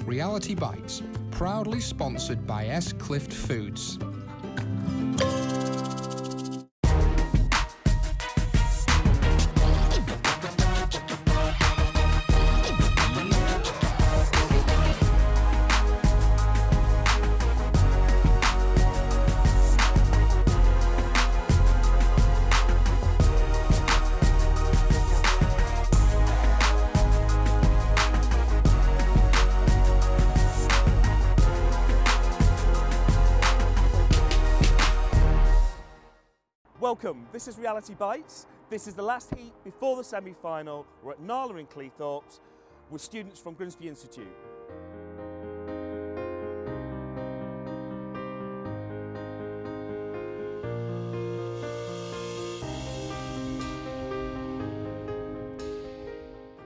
Reality Bites, proudly sponsored by S. Clift Foods. Welcome, this is Reality Bites. This is the last heat before the semi-final. We're at Nala in Cleethorpes with students from Grimsby Institute.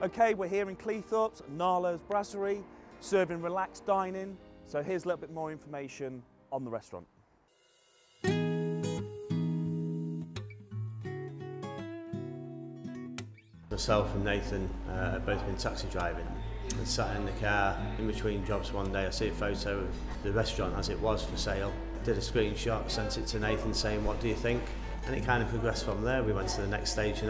Okay, we're here in Cleethorpes, Nala's Brasserie, serving relaxed dining. So here's a little bit more information on the restaurant. Myself and Nathan have both been taxi driving and sat in the car in between jobs one day. I see a photo of the restaurant as it was for sale. Did a screenshot, sent it to Nathan saying, "What do you think?" And it kind of progressed from there. We went to the next stage.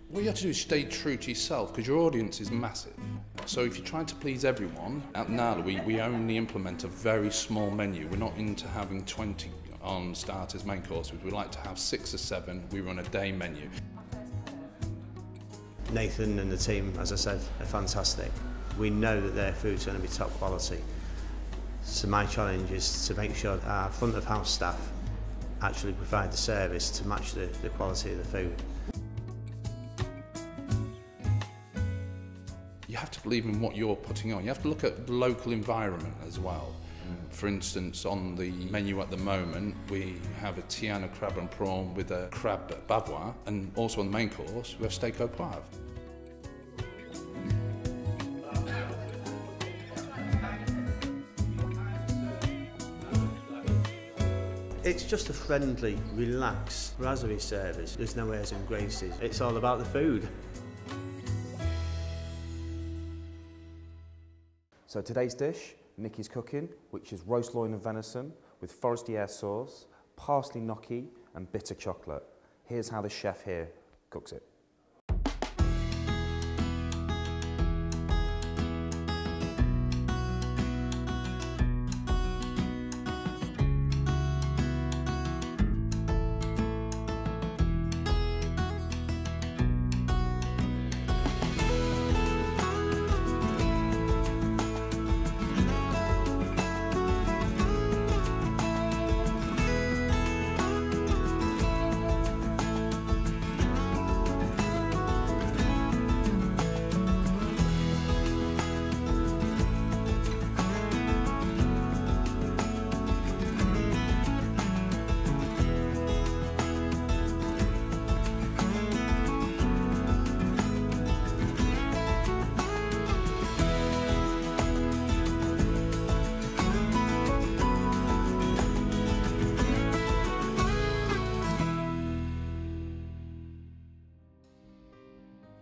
What you have to do is stay true to yourself because your audience is massive. So if you're trying to please everyone, at Nala we only implement a very small menu. We're not into having 20 on starters, main courses. We like to have 6 or 7. We run a day menu. Nathan and the team, as I said, are fantastic. We know that their food's going to be top quality. So my challenge is to make sure our front of house staff actually provide the service to match the quality of the food. You have to believe in what you're putting on. You have to look at the local environment as well. For instance, on the menu at the moment, we have a Tiana crab and prawn with a crab bavois, and also on the main course, we have steak au poivre. It's just a friendly, relaxed brasserie service. There's no airs and graces. It's all about the food. So today's dish, Nikki's cooking, which is roast loin of venison with forestier sauce, parsley gnocchi and bitter chocolate. Here's how the chef here cooks it.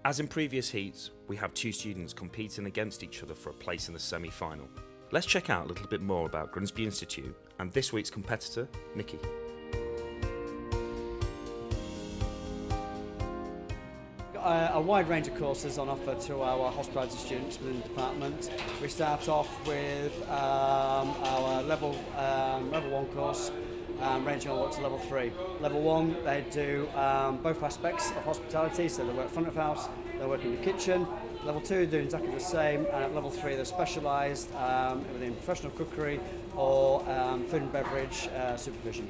As in previous heats, we have 2 students competing against each other for a place in the semi-final. Let's check out a little bit more about Grimsby Institute and this week's competitor, Nikki. A wide range of courses on offer to our hospitality students within the department. We start off with our level 1 course, ranging all up to level 3. Level 1, they do both aspects of hospitality, so they work front of house, they work in the kitchen. Level 2, doing exactly the same, and at level 3, they're specialised within professional cookery or food and beverage supervision.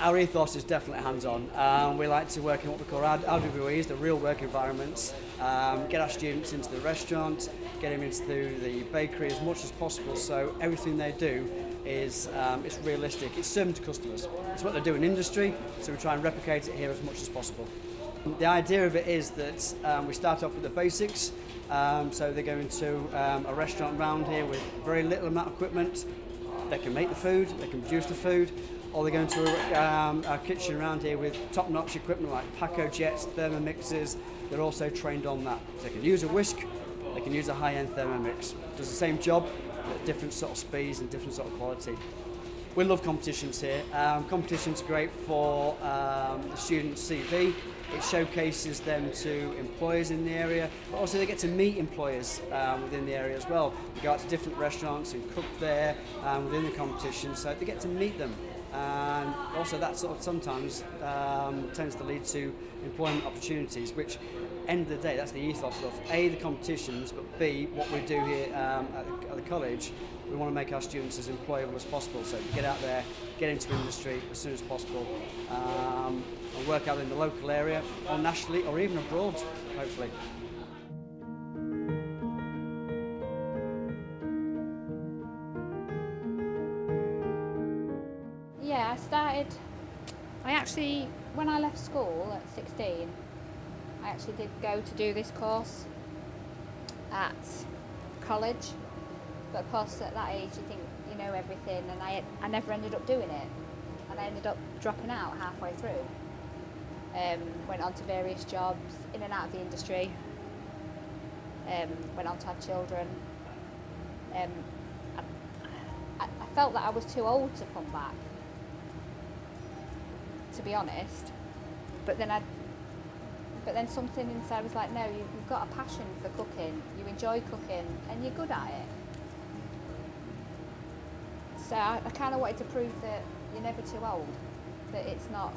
Our ethos is definitely hands-on. We like to work in what we call RWEs, the real work environments, get our students into the restaurant, get them into the bakery as much as possible, so everything they do is it's realistic, it's served to customers. It's what they do in industry, so we try and replicate it here as much as possible. The idea of it is that we start off with the basics, so they go into a restaurant around here with very little amount of equipment. They can make the food, they can produce the food, or they go into a kitchen around here with top-notch equipment like Paco jets, Thermomixes. They're also trained on that. So they can use a whisk, they can use a high-end Thermomix. Does the same job, at different sort of speeds and different sort of quality. We love competitions here. Competitions are great for the student's CV. It showcases them to employers in the area, but also they get to meet employers within the area as well. They go out to different restaurants and cook there within the competition, so they get to meet them. And also that sort of sometimes tends to lead to employment opportunities, which end of the day, that's the ethos of A, the competitions, but B, what we do here at the college. We want to make our students as employable as possible, so get out there, get into industry as soon as possible, and work out in the local area, or nationally, or even abroad, hopefully. Yeah, when I left school at 16, I actually did go to do this course at college. But of course, at that age, you think you know everything, and I never ended up doing it. And I ended up dropping out halfway through. Went on to various jobs, in and out of the industry. Went on to have children. I felt that I was too old to come back, to be honest. But then something inside was like, no, you've got a passion for cooking, you enjoy cooking, and you're good at it. So I kind of wanted to prove that you're never too old, that it's not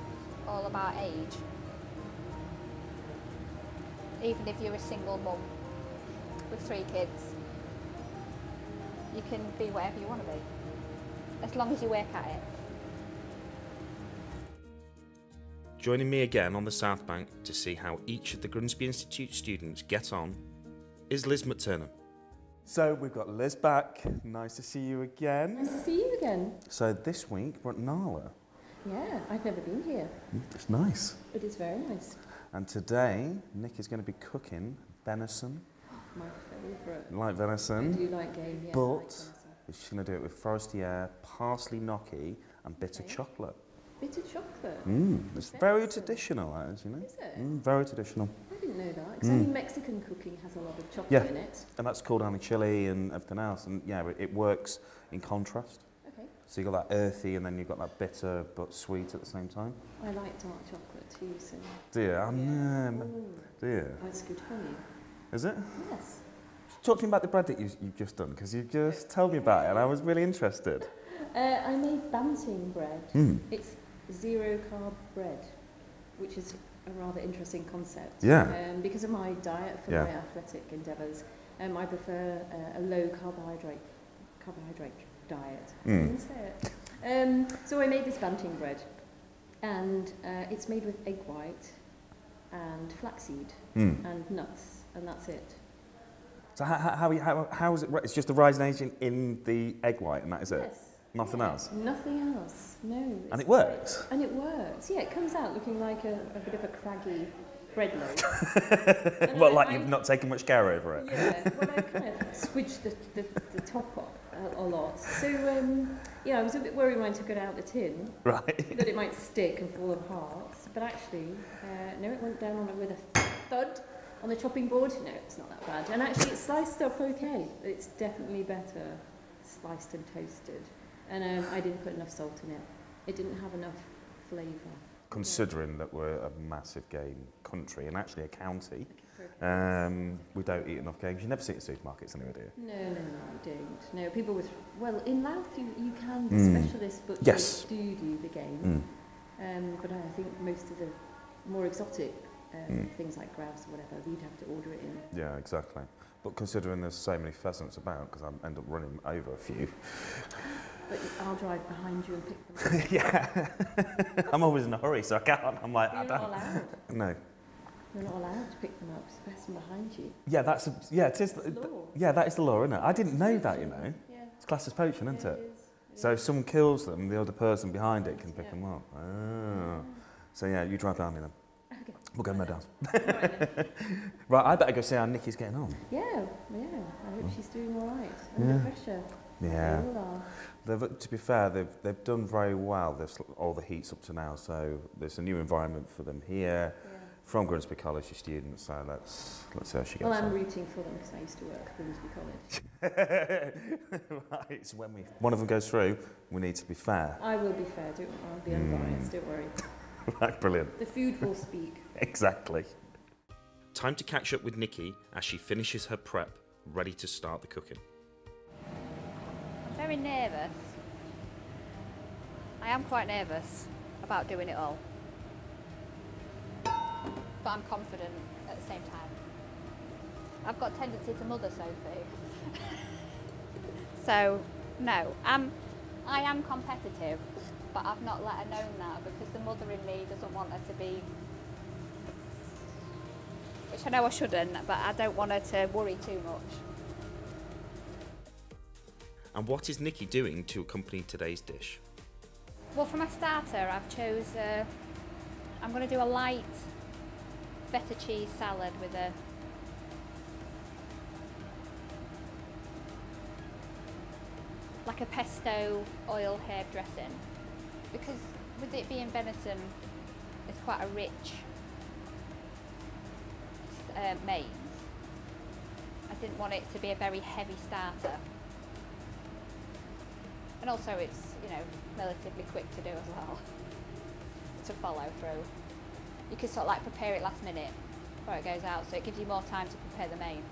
all about age. Even if you're a single mum with 3 kids, you can be whatever you want to be, as long as you work at it. Joining me again on the South Bank to see how each of the Grimsby Institute students get on is Liz McTernan. So we've got Liz back. Nice to see you again. Nice to see you again. So this week we're at Nala. Yeah, I've never been here. It's nice. It is very nice. And today Nikki is going to be cooking venison. My favourite. Like venison. I do like game, yeah. But I like venison. she's going to do it with forestier, parsley gnocchi and bitter chocolate. Bitter chocolate? It's very traditional, that is, you know. Is it? Very traditional. I didn't know that, because only Mexican cooking has a lot of chocolate in it. And that's called honey chili and everything else. And yeah, it works in contrast. Okay. So you've got that earthy and then you've got that bitter but sweet at the same time. I like dark chocolate too, so... Do you? Yeah. Do you? That's good for you. Is it? Yes. Talk to me about the bread that you've just done, because you just told me about it and I was really interested. I made banting bread. It's zero-carb bread, which is a rather interesting concept. Yeah. Because of my diet for my athletic endeavours, I prefer a low carbohydrate diet. I didn't say it. So I made this banting bread, and it's made with egg white and flaxseed and nuts, and that's it. So how is it? It's just the rising agent in the egg white, and that is it. Yes. Nothing else. Nothing else. No. And it works. And it works. Yeah, it comes out looking like a bit of a craggy bread loaf. Well, like you've not taken much care over it. Yeah. Well, I kind of switched the top up a lot. So yeah, I was a bit worried when I took it out of the tin. Right. That it might stick and fall apart. But actually, no, it went down on it with a thud on the chopping board. No, it's not that bad. And actually, it sliced up okay. It's definitely better sliced and toasted. And I didn't put enough salt in it. It didn't have enough flavour. Considering that we're a massive game country and actually a county, we don't eat enough games. You never see it in supermarkets anyway, do you? No, you don't. No, people with... Well, in Louth you can, the specialist butchers do the game. But I think most of the more exotic things like grouse or whatever, you'd have to order it in. Yeah, exactly. But considering there's so many pheasants about, because I end up running over a few. But I'll drive behind you and pick them up. Yeah. I'm always in a hurry, so I can't. I'm like, You're not allowed. No. You're not allowed to pick them up. It's the person behind you. Yeah, that's it is. Law. Yeah, that is the law, isn't it? I didn't know that, you know. Yeah. It's classed as poaching, isn't it? It is. So if someone kills them, the other person behind it can pick them up. Oh. So yeah, you drive behind me then. Okay. We'll go Meadows. Right, Right, I better go see how Nikki's getting on. yeah. I hope she's doing all right. Under pressure. Yeah. They all are. To be fair, they've done very well. All the heats up to now, so there's a new environment for them here. Yeah. From Grimsby College students, so let's see how she gets on. Well, I'm rooting for them because I used to work at Grimsby College. Right, so when one of them goes through, we need to be fair. I will be fair, I'll be unbiased, don't worry. Right, brilliant. The food will speak. Exactly. Time to catch up with Nikki as she finishes her prep, ready to start the cooking. Very nervous. I am quite nervous about doing it all. But I'm confident at the same time. I've got a tendency to mother Sophie. So, no, I am competitive, but I've not let her know that because the mother in me doesn't want her to be, which I know I shouldn't, but I don't want her to worry too much. And what is Nikki doing to accompany today's dish? Well, for my starter, I've chose, I'm going to do a light feta cheese salad with like a pesto oil herb dressing, because with it being venison, it's quite a rich mains. I didn't want it to be a very heavy starter, and also it's, you know, relatively quick to do as well, to follow through. You can sort of like prepare it last minute before it goes out, so it gives you more time to prepare the main.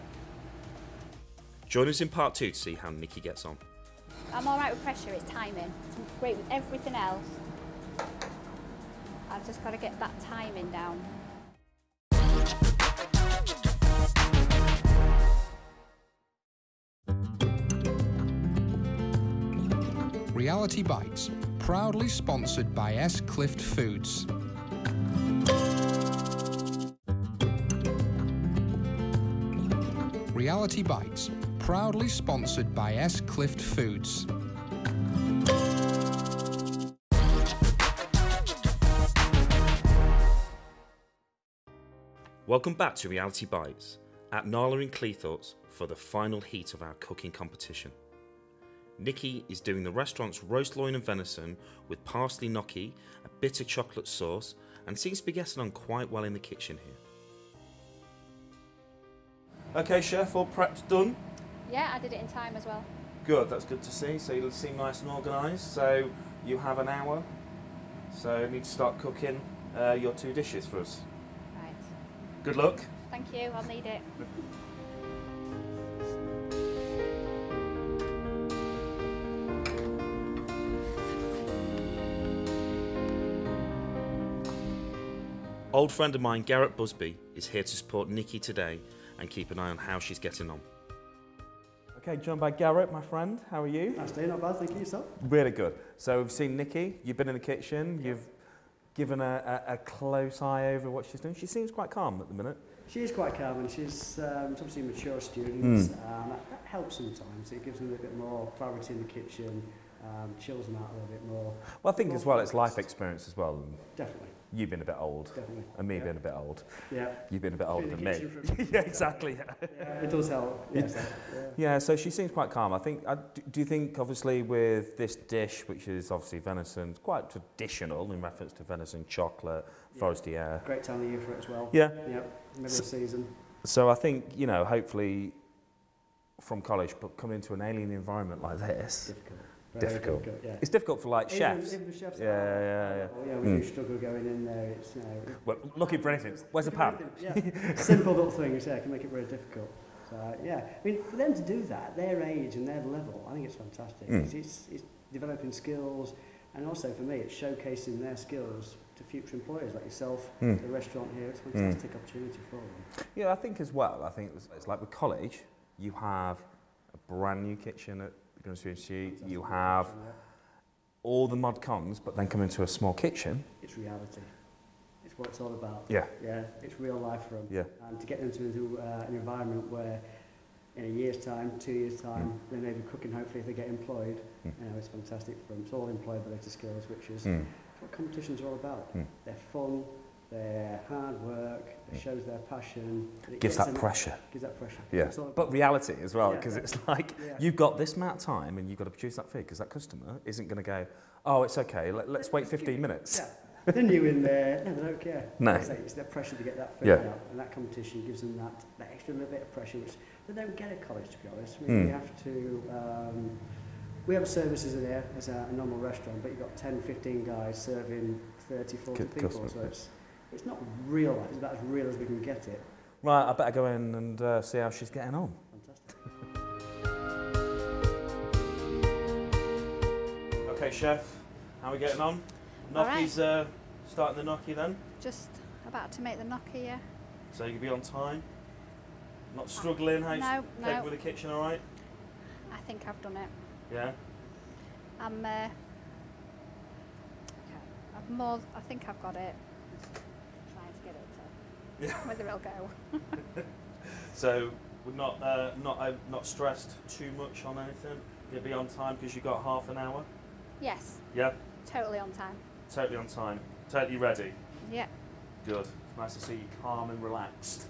Join us in part 2 to see how Nikki gets on. I'm alright with pressure, it's timing. It's great with everything else. I've just got to get that timing down. Reality Bites, proudly sponsored by Clift Foods. Reality Bites, proudly sponsored by Clift Foods. Welcome back to Reality Bites at Nala in Cleethorpes for the final heat of our cooking competition. Nikki is doing the restaurant's roast loin and venison with parsley gnocchi, a bitter chocolate sauce, and seems to be getting on quite well in the kitchen here. Okay, chef, all prepped done? Yeah, I did it in time as well. Good, that's good to see. So you seem nice and organised. So you have an hour. So you need to start cooking your 2 dishes for us. Right. Good luck. Thank you, I'll need it. Old friend of mine, Garrett Busby, is here to support Nikki today and keep an eye on how she's getting on. Okay, joined by Garrett, my friend. How are you? Nice day, not bad, thank you. Yourself? Really good. So we've seen Nikki, you've been in the kitchen, you've given a close eye over what she's doing. She seems quite calm at the minute. She is quite calm, and she's obviously a mature student. That helps sometimes. It gives them a bit more clarity in the kitchen, chills them out a little bit more. Well, I think as well, it's life experience as well. Definitely. You've been a bit old. Definitely. And me being a bit old. Yeah. You've been a bit older than me. Yeah, exactly. Yeah, it does help. Yes. Yeah, so she seems quite calm. I think. Do you think, obviously, with this dish, which is obviously venison, quite traditional in reference to venison, chocolate, foresty air. Great time of year for it as well. Yeah. Yep. Middle of season. So I think, you know, hopefully from college, but coming into an alien environment like this. Difficult. Yeah. It's difficult for like chefs. Even for chefs. Yeah. Yeah, we do struggle going in there. It's well, looking for anything. Where's the pan? Yeah. Simple little things, can make it very difficult. So yeah, I mean, for them to do that, their age and their level, I think it's fantastic. It's developing skills, and also for me, it's showcasing their skills to future employers like yourself, the restaurant here. It's a fantastic opportunity for them. Yeah, I think as well. I think it's like with college, you have a brand new kitchen at Grimsby Institute, you have all the mod cons, but then come into a small kitchen. It's reality. It's what it's all about. Yeah. Yeah, it's real life for them. Yeah. And to get them into an environment where in a year's time, 2 years' time, they may be cooking, hopefully, if they get employed. You know, it's fantastic for them. It's all employability skills, which is what competitions are all about. They're fun, their hard work, it shows their passion. It Gives that pressure. Gives that pressure. Yeah, but reality as well, because Yeah. it's like, you've got this amount of time and you've got to produce that food, because that customer isn't going to go, oh, it's okay, let's wait 15 minutes. Yeah. They're new in there, no, they don't care. No. Like I say, it's their pressure to get that food Yeah. out, and that competition gives them that extra little bit of pressure, which they don't get at college, to be honest. I mean, we have to, we have services in there as a normal restaurant, but you've got 10, 15 guys serving 30, 40 people, so it's not real life, it's about as real as we can get it. Right, I better go in and see how she's getting on. Fantastic. Okay, chef, how are we getting on? Gnocchi's starting the gnocchi then? Just about to make the gnocchi, yeah. So you can be on time? Not struggling? How you coping with the kitchen all right? I think I've done it. Yeah? I think I've got it. Trying to get it to whether it'll go. So we're not stressed too much on anything? You'll be on time because you've got half an hour? Yes. Yeah? Totally on time. Totally on time. Totally ready? Yeah. Good. It's nice to see you calm and relaxed.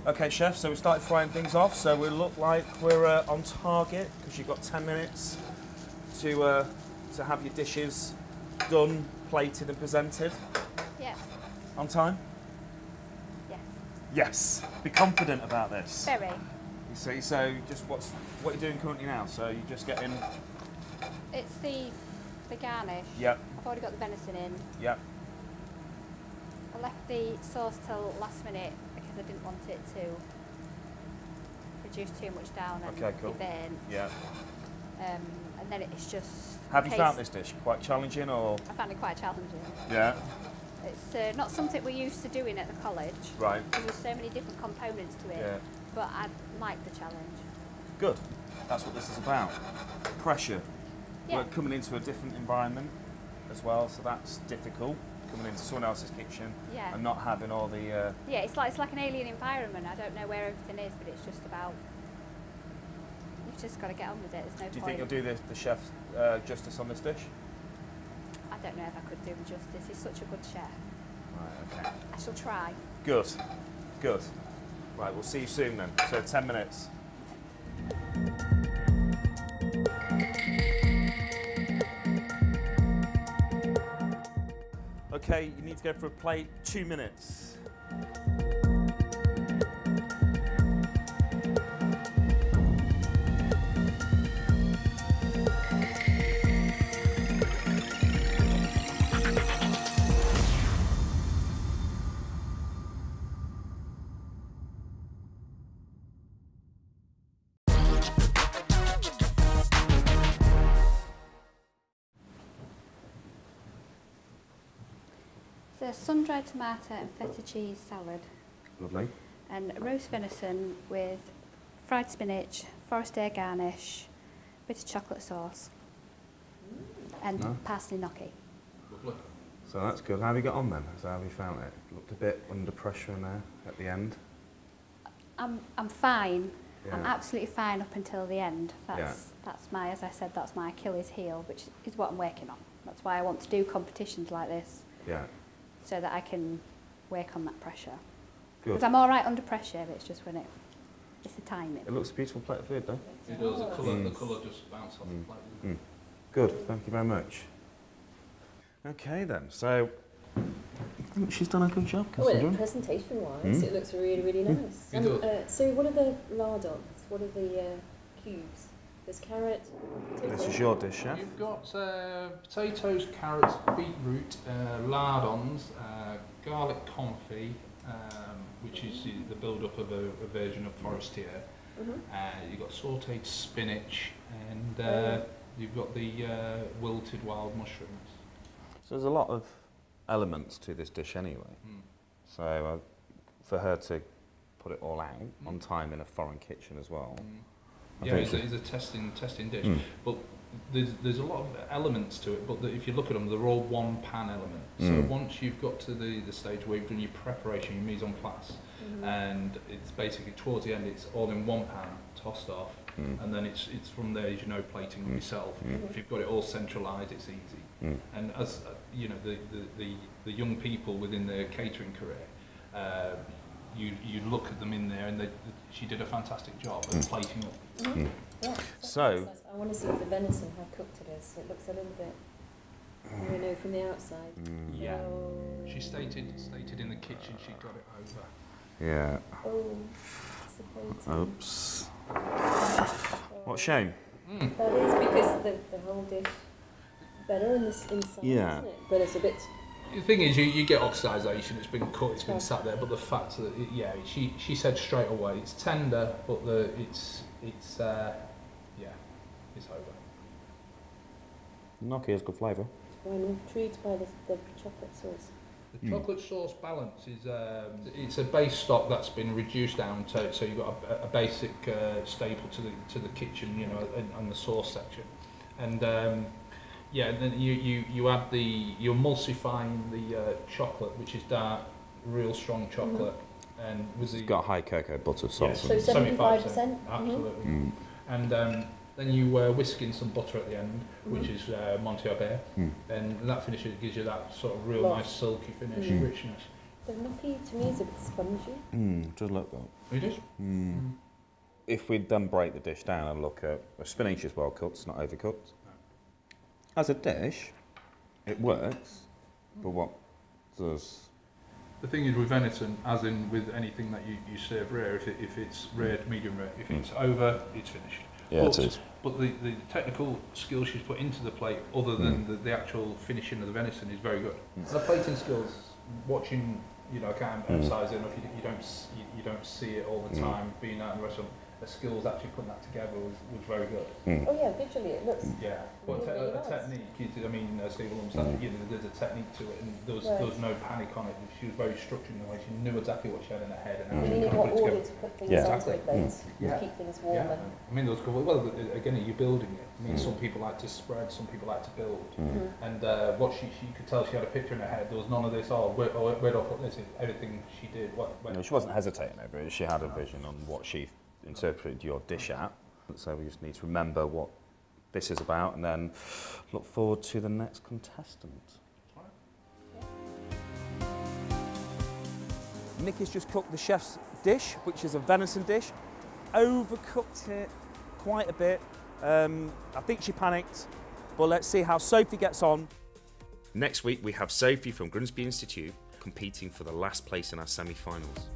Okay, chef, so we started frying things off, so we look like we're on target because you've got 10 minutes to have your dishes done, plated and presented. Yeah. On time? Yes. Yes. Be confident about this. Very. You see, so just what you're doing currently now, so you're just getting... It's the garnish. Yep. I've already got the venison in. Yep. I left the sauce till last minute because I didn't want it to reduce too much down and be burnt. Yeah. And then it's just... Have you found this dish quite challenging, or...? I found it quite challenging. Yeah. It's not something we're used to doing at the college. Right. Because there's so many different components to it. Yeah. But I like the challenge. Good. That's what this is about. Pressure. Yeah. We're coming into a different environment as well, so that's difficult. Coming into someone else's kitchen and not having all the... Yeah, it's like an alien environment. I don't know where everything is, but it's just about... You've just got to get on with it. There's no point. Do you think you'll do the chef justice on this dish? I don't know if I could do him justice. He's such a good chef. Right, okay. I shall try. Good. Good. Right, we'll see you soon then. So 10 minutes. Okay, you need to go for a plate, 2 minutes. It's a sun-dried tomato and feta cheese salad. Lovely. And roast venison with fried spinach, forestier garnish, bit of chocolate sauce, and parsley gnocchi. Lovely. So that's good. How have you got on then? So how have you found it? Looked a bit under pressure in there at the end. I'm fine. Yeah. I'm absolutely fine up until the end. That's my, as I said, that's my Achilles heel, which is what I'm working on. That's why I want to do competitions like this. Yeah. So that I can work on that pressure. Good. Because I'm all right under pressure, but it's just when it's the timing. It looks a beautiful plate of food though. It does. The colour just bounces off the plate. Good. Thank you very much. Okay then. So I think she's done a good job. Well, presentation-wise, it looks really, really nice. So what are the lardons? What are the cubes? There's carrot. This is your dish, chef. You've got potatoes, carrots, beetroot, lardons, garlic confit, which is the build-up of a version of forestier. You've got sautéed spinach, and you've got the wilted wild mushrooms. So there's a lot of elements to this dish anyway. So for her to put it all out on time in a foreign kitchen as well. Yeah, it's a testing dish. But there's a lot of elements to it, but if you look at them, they're all one pan element. So once you've got to the stage where you've done your preparation, your mise en place, and it's basically towards the end, it's all in one pan, tossed off, and then it's from there, as you know, plating yourself. If you've got it all centralised, it's easy. And as you know, the young people within their catering career, you look at them in there, and she did a fantastic job of plating up. Yeah, so I want to see the venison, how cooked it is. It looks a little bit, you know, from the outside. Yeah. Oh. She stated in the kitchen she got it over. Yeah. Oh, disappointing. Oops. What a shame. That is because the whole dish better in this inside, Yeah. isn't it? But it's a bit. The thing is, you get oxidisation. It's been cut. It's been sat there. But the fact that she said straight away, it's tender, but it's over. Gnocchi has good flavour. I'm intrigued by the chocolate sauce. The chocolate sauce balance is it's a base stock that's been reduced down to, so you've got a basic staple to the kitchen, you know, and the sauce section, and and then you add you're emulsifying the chocolate, which is dark, real strong chocolate, and with It's got high cocoa butter sauce. So 75%. Absolutely, and then you whisk in some butter at the end, which is Monte Aubert, and that finishes, gives you that sort of real nice silky finish, richness. The gnocchi to me is a bit spongy. It does look good. It is. If we then break the dish down and look at the spinach is well cooked, it's not overcooked. As a dish, it works, but what does... The thing is with venison, as in with anything that you serve rare, if it's rare to medium rare, if it's over, it's finished. Yeah, it is. But the technical skills she's put into the plate, other than the actual finishing of the venison, is very good. The plating skills, watching, you know, I can't emphasise enough. You don't see it all the time. Being out in the restaurant, the skills actually putting that together was very good. Oh yeah, visually it looks. Yeah, but really a technique. I mean, Steve will understand. You know, there's a technique to it, and there was no panic on it. She was very structured in the way. She knew exactly what she had in her head, and how You she need kind hot of put it order together. to put things onto the plates, Yeah. keep things warm. Yeah, I mean, those well, again, you're building it. I mean, some people like to spread, some people like to build, and what she could tell, she had a picture in her head. There was none of this. Where do I put this? Everything she did. No, she wasn't hesitating over it. She had a vision on what she interpreted your dish at. So we just need to remember what this is about, and then look forward to the next contestant. Nikki's just cooked the chef's dish, which is a venison dish. Overcooked it quite a bit. I think she panicked, but let's see how Sophie gets on. Next week we have Sophie from Grimsby Institute competing for the last place in our semi-finals.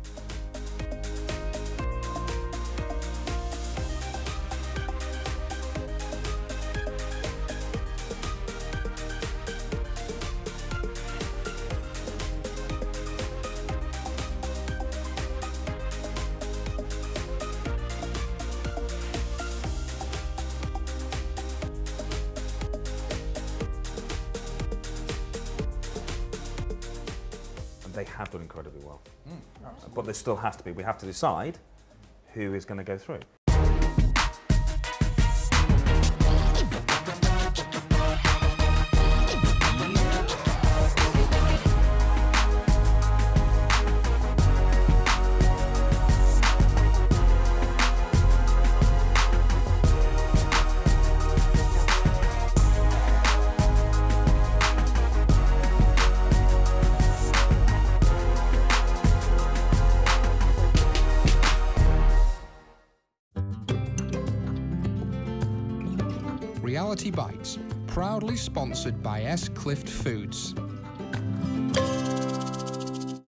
They have done incredibly well. But there still has to be, we have to decide who is going to go through. Reality Bites, proudly sponsored by Clift Foods.